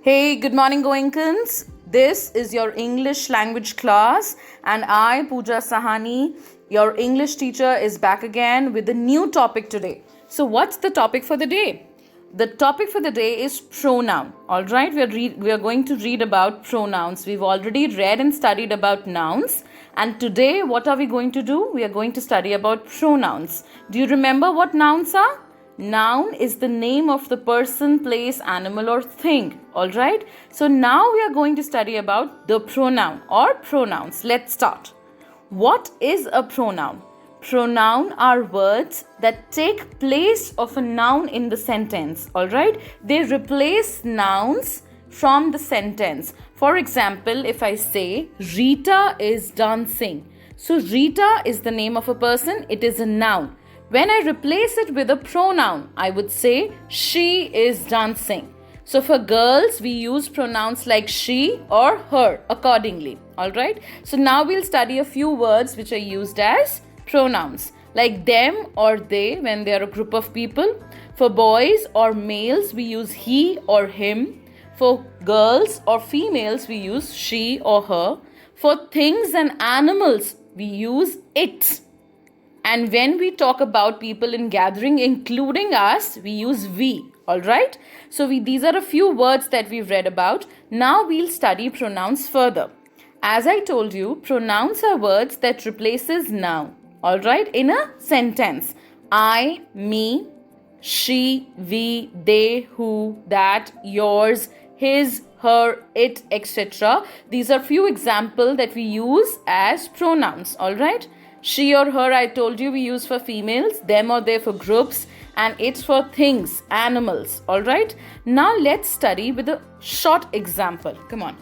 Hey, good morning, Goenkans. This is your English language class, and I, Pooja Sahani, your English teacher, is back again with a new topic today. So, what's the topic for the day? The topic for the day is pronoun. All right, we are going to read about pronouns. We've already read and studied about nouns, and today, what are we going to do? We are going to study about pronouns. Do you remember what nouns are? Noun is the name of the person, place, animal or thing. Alright. So now we are going to study about the pronoun or pronouns. Let's start. What is a pronoun? Pronoun are words that take place of a noun in the sentence. Alright. They replace nouns from the sentence. For example, if I say Rita is dancing. So Rita is the name of a person. It is a noun. When I replace it with a pronoun, I would say she is dancing. So for girls, we use pronouns like she or her accordingly. Alright. So now we'll study a few words which are used as pronouns. Like them or they when they are a group of people. For boys or males, we use he or him. For girls or females, we use she or her. For things and animals, we use it. And when we talk about people in gathering, including us, we use we. Alright? So these are a few words that we've read about. Now we'll study pronouns further. As I told you, pronouns are words that replaces noun. Alright? In a sentence. I, me, she, we, they, who, that, yours, his, her, it, etc. These are few examples that we use as pronouns. Alright? She or her, I told you, we use for females, them or they for groups, and it's for things, animals. Alright? Now let's study with a short example. Come on.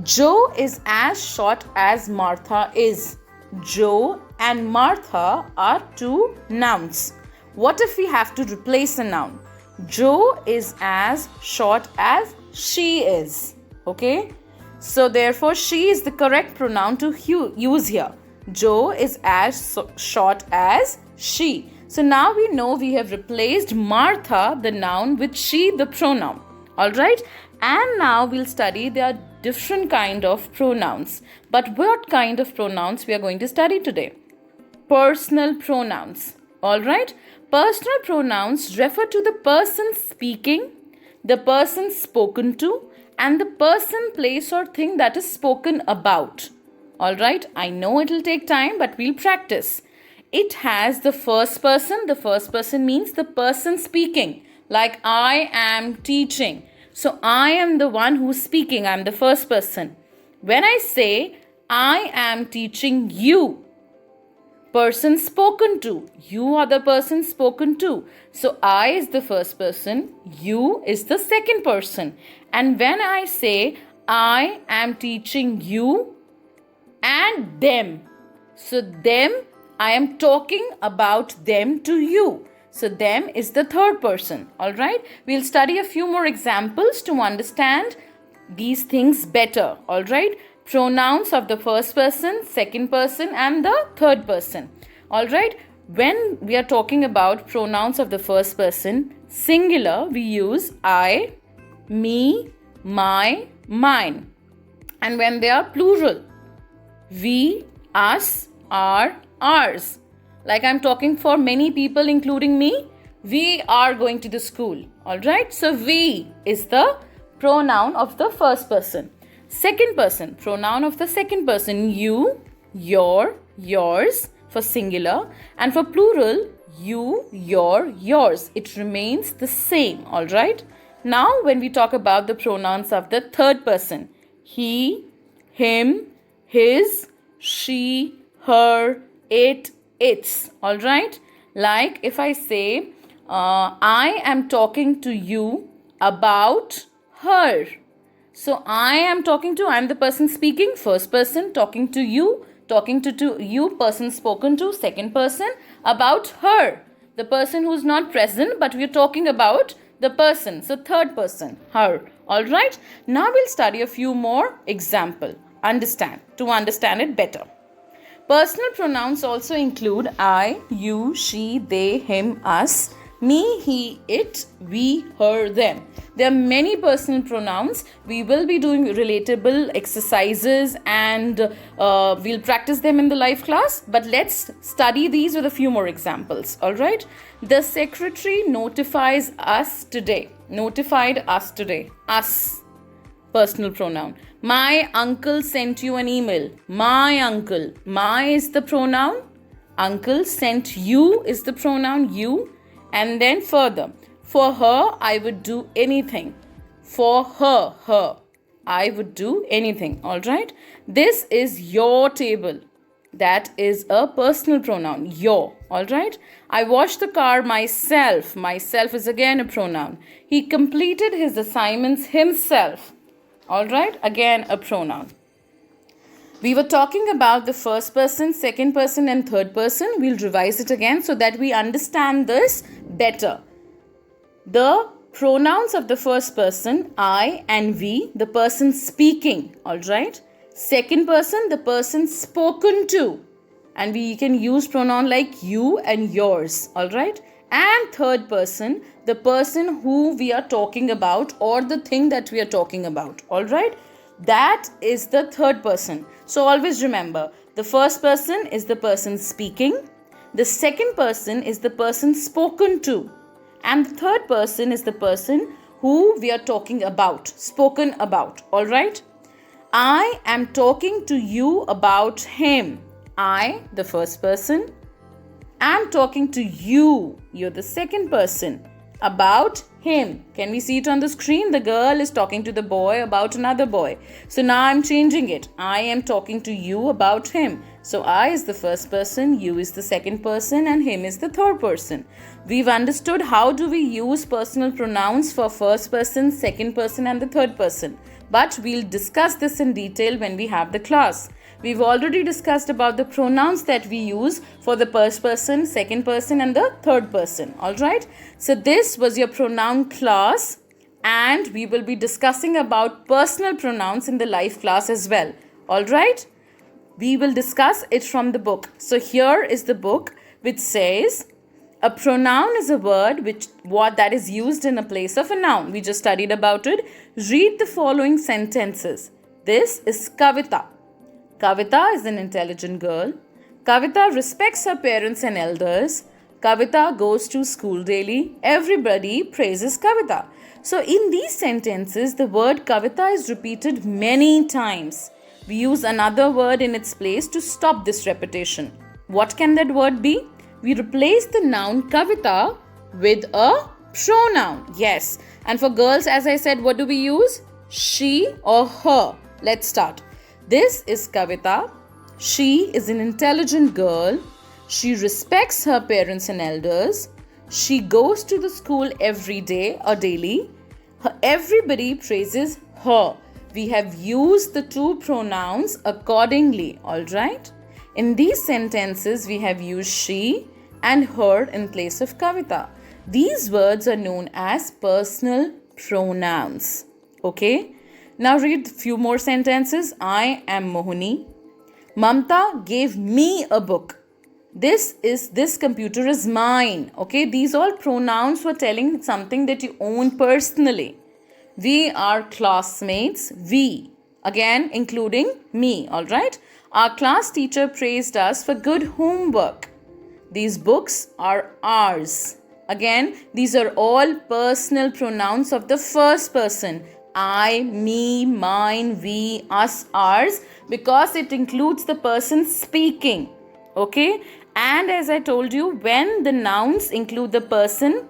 Joe is as short as Martha is. Joe and Martha are two nouns. What if we have to replace a noun? Joe is as short as she is. Okay? So therefore, she is the correct pronoun to use here. Joe is as short as she. So now we know we have replaced Martha, the noun, with she, the pronoun. Alright? And now we'll study there are different kind of pronouns. But what kind of pronouns we are going to study today? Personal pronouns. Alright? Personal pronouns refer to the person speaking, the person spoken to, and the person, place or thing that is spoken about. Alright, I know it will take time, but we'll practice. It has the first person. The first person means the person speaking. Like I am teaching. So I am the one who's speaking. I'm the first person. When I say I am teaching you, person spoken to. You are the person spoken to. So I is the first person. You is the second person. And when I say I am teaching you, and them. So them, I am talking about them to you. So them is the third person. Alright. We'll study a few more examples to understand these things better. Alright. Pronouns of the first person, second person and the third person. Alright. When we are talking about pronouns of the first person, singular, we use I, me, my, mine. And when they are plural, we, us, our, ours. Like I'm talking for many people including me, we are going to the school. Alright, so we is the pronoun of the first person. Second person, pronoun of the second person, you, your, yours for singular, and for plural, you, your, yours. It remains the same. Alright. Now when we talk about the pronouns of the third person, he, him, his, she, her, it, its. Alright? Like if I say, I am talking to you about her. So I am the person speaking, first person, talking to you, person spoken to, second person, about her. The person who is not present, but we are talking about the person. So third person, her. Alright? Now we'll study a few more examples. To understand it better. Personal pronouns also include I, you, she, they, him, us. Me, he, it, we, her, them. There are many personal pronouns. We will be doing relatable exercises and we'll practice them in the live class. But let's study these with a few more examples. All right. The secretary notifies us today. Notified us today. Us. Personal pronoun. My uncle sent you an email. My uncle. My is the pronoun. Uncle sent you is the pronoun you. And then further, for her, I would do anything. For her, her. I would do anything. All right. This is your table. That is a personal pronoun. Your. All right. I washed the car myself. Myself is again a pronoun. He completed his assignments himself. All right. Again a pronoun. We were talking about the first person, second person and third person. We'll revise it again so that we understand this better. The pronouns of the first person, I and we, the person speaking, all right? Second person, the person spoken to. And we can use pronoun like you and yours, all right? And third person, the person who we are talking about or the thing that we are talking about, all right? That is the third person. So always remember, the first person is the person speaking. The second person is the person spoken to. And the third person is the person who we are talking about, spoken about. All right? I am talking to you about him. I, the first person, am talking to you. You're the second person. About him. Can we see it on the screen? The girl is talking to the boy about another boy. So now I'm changing it. I am talking to you about him. So I is the first person, you is the second person, and him is the third person. We've understood how do we use personal pronouns for first person, second person, and the third person. But we'll discuss this in detail when we have the class. We've already discussed about the pronouns that we use for the first person, second person and the third person. Alright. So this was your pronoun class and we will be discussing about personal pronouns in the live class as well. Alright. We will discuss it from the book. So here is the book which says a pronoun is a word that is used in a place of a noun. We just studied about it. Read the following sentences. This is Kavita. Kavita is an intelligent girl. Kavita respects her parents and elders. Kavita goes to school daily. Everybody praises Kavita. So in these sentences, the word Kavita is repeated many times. We use another word in its place to stop this repetition. What can that word be? We replace the noun Kavita with a pronoun. Yes. And for girls, as I said, what do we use? She or her. Let's start. This is Kavita. She is an intelligent girl. She respects her parents and elders. She goes to the school every day or daily. Everybody praises her. We have used the two pronouns accordingly, all right? In these sentences, we have used she and her in place of Kavita. These words are known as personal pronouns. Okay? Now read a few more sentences. I am Mohini. Mamta gave me a book. This computer is mine. Okay? These all pronouns were telling something that you own personally. We are classmates. We. Again, including me. Alright? Our class teacher praised us for good homework. These books are ours. Again, these are all personal pronouns of the first person. I, me, mine, we, us, ours, because it includes the person speaking. Okay? And as I told you, when the nouns include the person,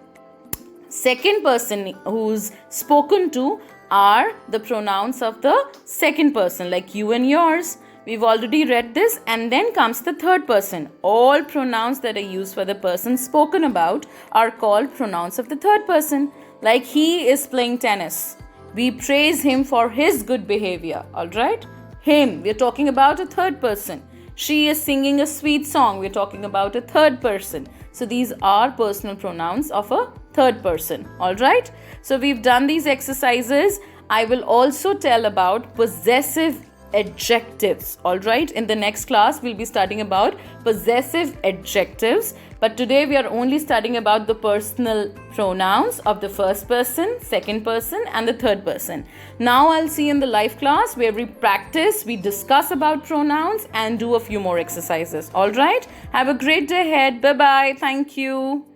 second person who's spoken to are the pronouns of the second person, like you and yours. We've already read this, and then comes the third person. All pronouns that are used for the person spoken about are called pronouns of the third person. Like he is playing tennis. We praise him for his good behavior. Alright? Him. We're talking about a third person. She is singing a sweet song. We're talking about a third person. So these are personal pronouns of a third person. Alright? So we've done these exercises. I will also tell about possessive adjectives. Alright? In the next class, we'll be studying about possessive adjectives. But today we are only studying about the personal pronouns of the first person, second person, and the third person. Now I'll see you in the live class where we practice, we discuss about pronouns and do a few more exercises. All right? Have a great day ahead. Bye-bye. Thank you.